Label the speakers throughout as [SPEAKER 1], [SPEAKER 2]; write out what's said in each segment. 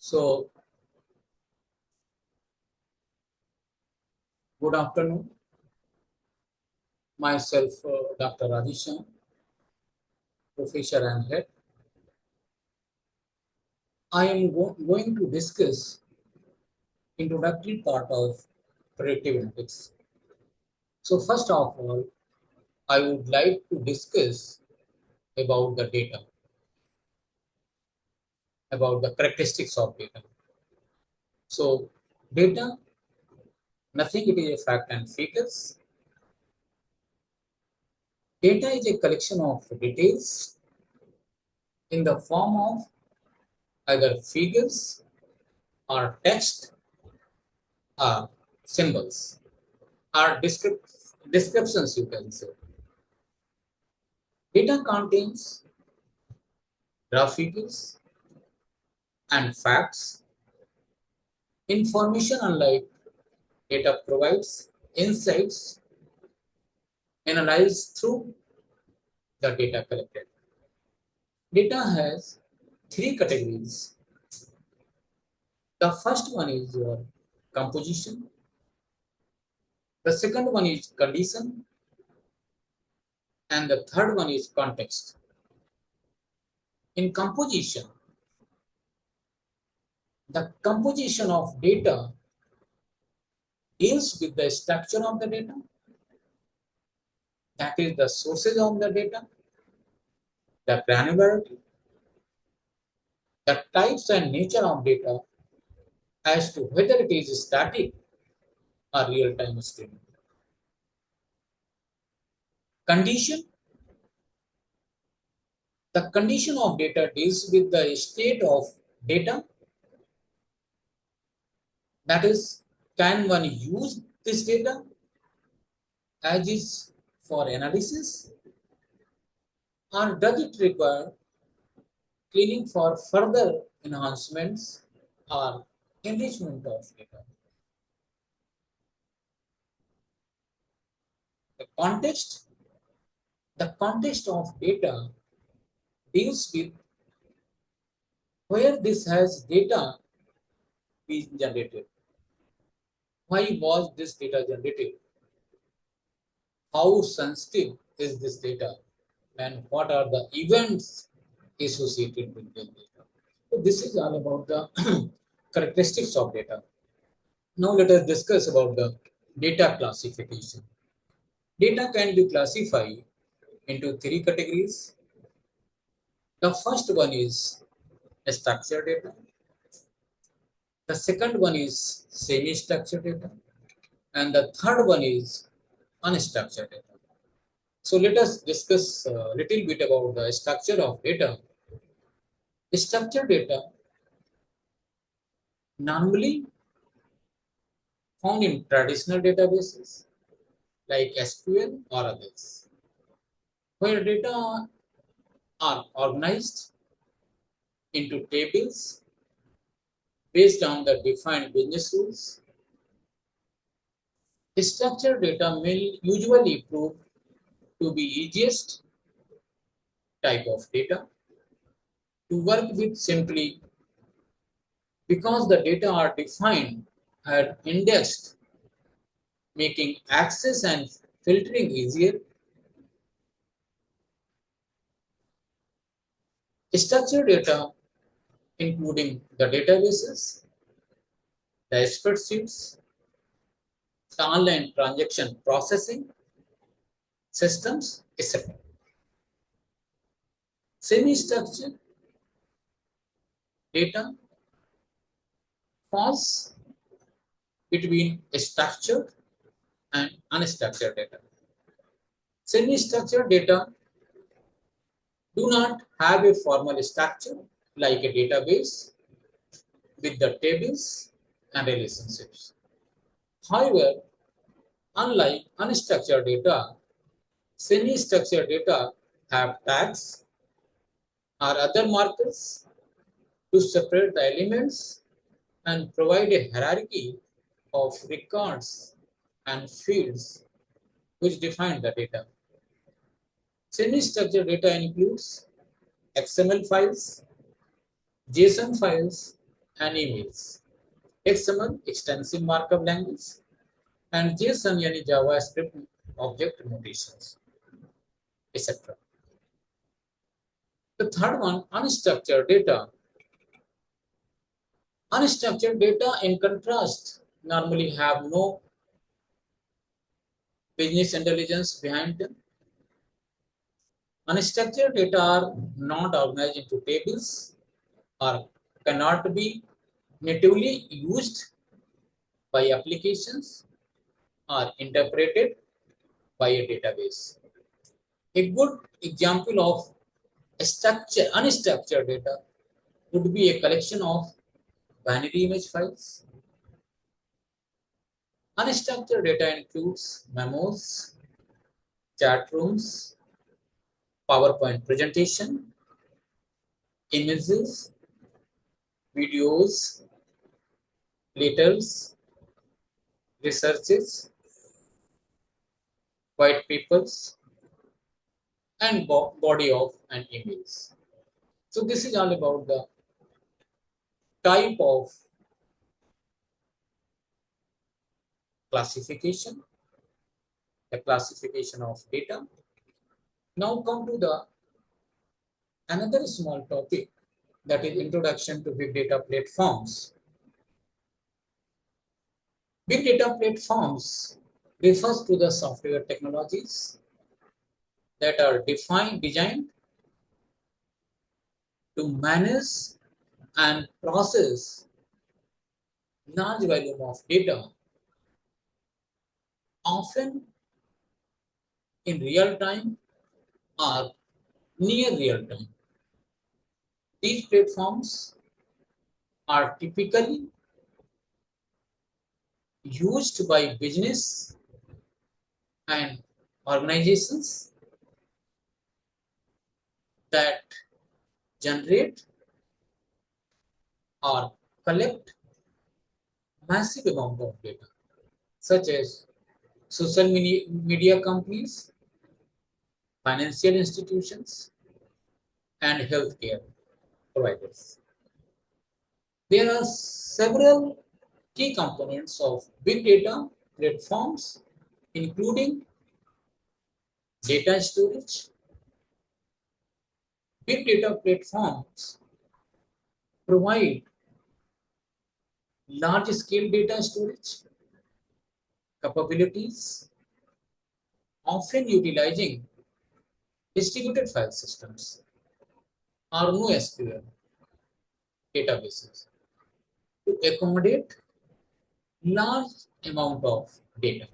[SPEAKER 1] So, good afternoon. Myself, Dr. Radhey, Professor and Head. I am going to discuss introductory part of predictive analytics. So, first of all, I would like to discuss about the data, about the characteristics of data. So, data, nothing it is a fact and figures. Data is a collection of details in the form of either figures or text or symbols or descriptions, you can say. Data contains raw figures and facts. Information, unlike data, provides insights analyzed through the data collected. Data has three categories. The first one is your composition. The second one is condition. And the third one is context. In composition, the composition of data deals with the structure of the data, that is the sources of the data, the granularity, the types and nature of data as to whether it is static or real-time streaming. Condition, the condition of data deals with the state of data, that is, can one use this data as is for analysis, or does it require cleaning for further enhancements or enrichment of data. The context of data deals with where this has data being generated. Why was this data generated? How sensitive is this data? And what are the events associated with this data? So this is all about the characteristics of data. Now let us discuss about the data classification. Data can be classified into three categories. The first one is structured data. The second one is semi-structured data. And the third one is unstructured data. So let us discuss a little bit about the structure of data. Structured data normally found in traditional databases like SQL or others, where data are organized into tables based on the defined business rules. Structured data may usually prove to be easiest type of data to work with simply because the data are defined and indexed, making access and filtering easier. Structured data, including the databases, the spreadsheets, the online transaction processing systems, etc. Semi-structured data falls between structured and unstructured data. Semi-structured data do not have a formal structure like a database with the tables and relationships. However, unlike unstructured data, semi-structured data have tags or other markers to separate the elements and provide a hierarchy of records and fields which define the data. Semi-structured data includes XML files, JSON files, and emails, XML extensive markup language, and JSON yani JavaScript object notations, etc. The third one, unstructured data. Unstructured data, in contrast, normally have no business intelligence behind them. Unstructured data are not organized into tables or cannot be natively used by applications or interpreted by a database. A good example of unstructured data would be a collection of binary image files. Unstructured data includes memos, chat rooms, PowerPoint presentation, images, videos, letters, researches, white papers, and body of and emails. So this is all about the type of classification, the classification of data. Now come to the another small topic, that is introduction to big data platforms. Big data platforms refers to the software technologies that are designed to manage and process large volume of data, often in real time or near real time. These platforms are typically used by business and organizations that generate or collect massive amount of data, such as social media companies, financial institutions, and healthcare providers. There are several key components of big data platforms, including data storage. Big data platforms provide large scale data storage capabilities, often utilizing distributed file systems or NoSQL databases to accommodate large amount of data.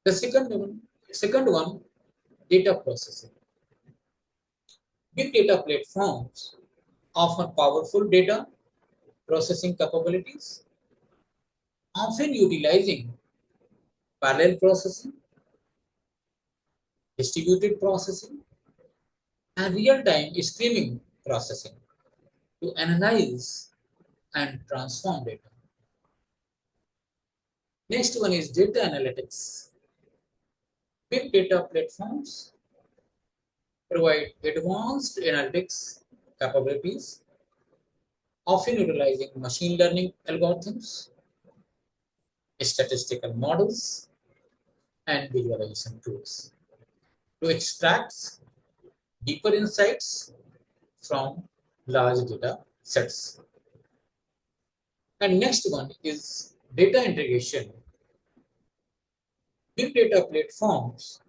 [SPEAKER 1] The second one, data processing. Big data platforms offer powerful data processing capabilities, often utilizing parallel processing, distributed processing, and real-time streaming processing to analyze and transform data. Next one is data analytics. Big data platforms provide advanced analytics capabilities, often utilizing machine learning algorithms, statistical models, and visualization tools to extract deeper insights from large data sets. And next one is data integration. Big data platforms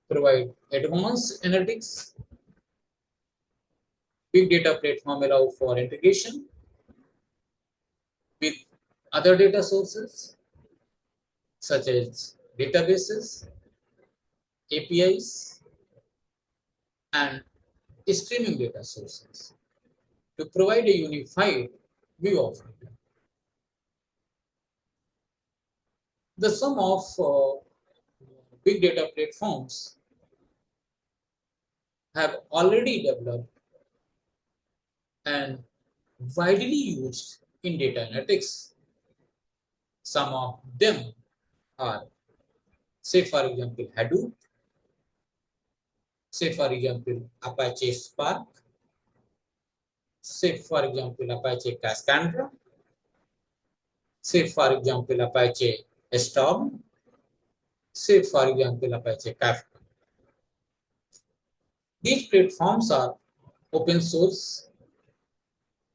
[SPEAKER 1] provide advanced analytics. Big data platform allow for integration with other data sources such as databases, APIs, and streaming data sources to provide a unified view of data. The sum of big data platforms have already developed and widely used in data analytics. Some of them are, say for example, Hadoop, say for example, Apache Spark, say for example Apache Cassandra, say for example Apache Storm, say for example Apache Kafka. These platforms are open source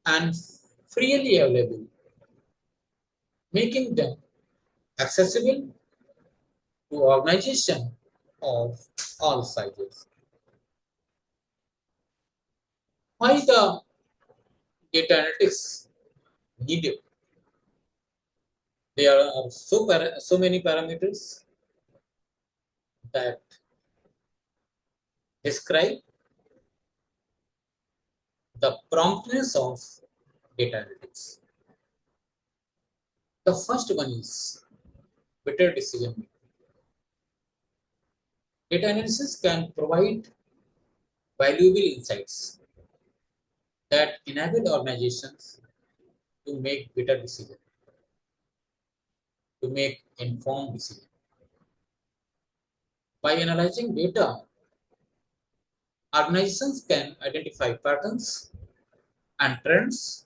[SPEAKER 1] and freely available, making them accessible to organizations of all sizes. Why the data analytics needed? There are so many parameters that describe the promptness of data analytics. The first one is better decision making. Data analysis can provide valuable insights that enable organizations to make better decisions, to make informed decisions. By analyzing data, organizations can identify patterns and trends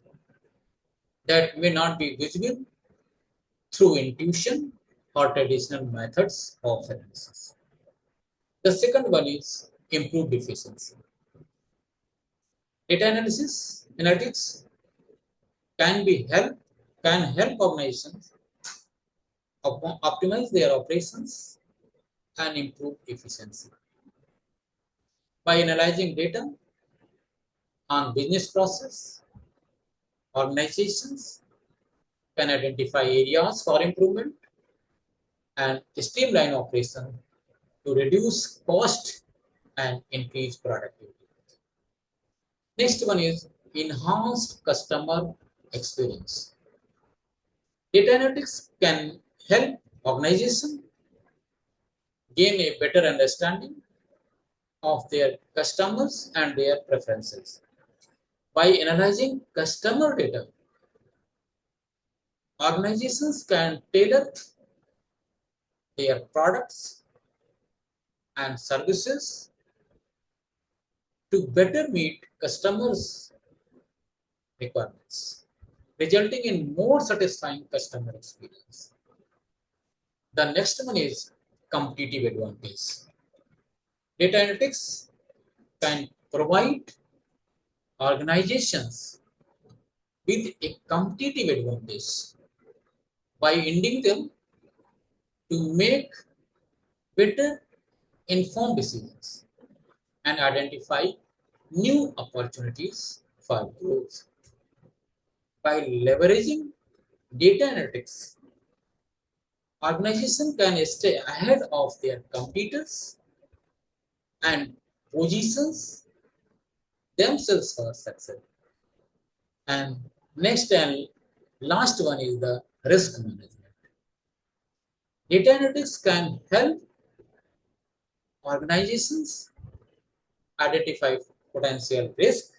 [SPEAKER 1] that may not be visible through intuition or traditional methods of analysis. The second one is improved efficiency. Data analytics can help organizations optimize their operations and improve efficiency. By analyzing data on business process, organizations can identify areas for improvement and streamline operation to reduce cost and increase productivity. Next one is enhanced customer experience. Data analytics can help organizations gain a better understanding of their customers and their preferences. By analyzing customer data, organizations can tailor their products and services to better meet customers' requirements, resulting in more satisfying customer experience. The next one is competitive advantage. Data analytics can provide organizations with a competitive advantage by enabling them to make better informed decisions and identify new opportunities for growth. By leveraging data analytics, organizations can stay ahead of their competitors and positions themselves for success. And next and last one is the risk management. Data analytics can help organizations identify potential risk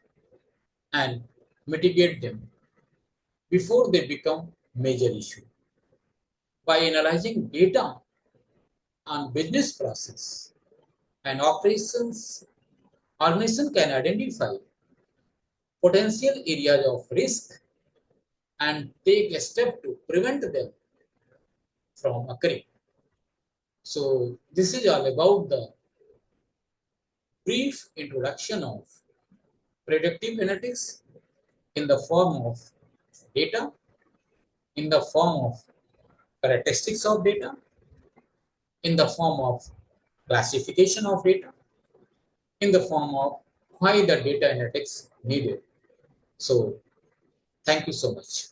[SPEAKER 1] and mitigate them before they become major issue. By analyzing data on business process and operations, organization can identify potential areas of risk and take a step to prevent them from occurring. So this is all about the brief introduction of predictive analytics in the form of data, in the form of characteristics of data, in the form of classification of data, in the form of why the data analytics needed. So thank you so much.